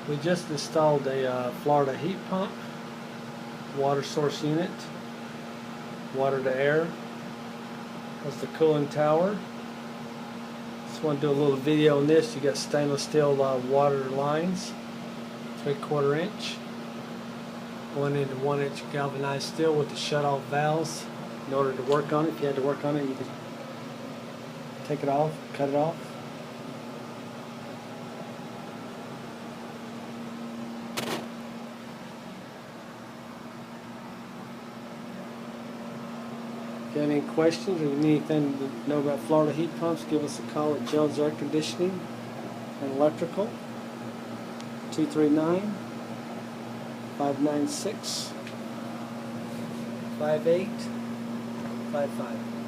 We just installed a Florida heat pump, water source unit, water to air. That's the cooling tower. Just want to do a little video on this. You got stainless steel water lines, 3/4 inch, 1 into 1 inch galvanized steel with the shut-off valves. In order to work on it, if you had to work on it, you could take it off, cut it off. If you have any questions or you need anything to know about Florida heat pumps, give us a call at Jones Air Conditioning and Electrical, 239-596-5855.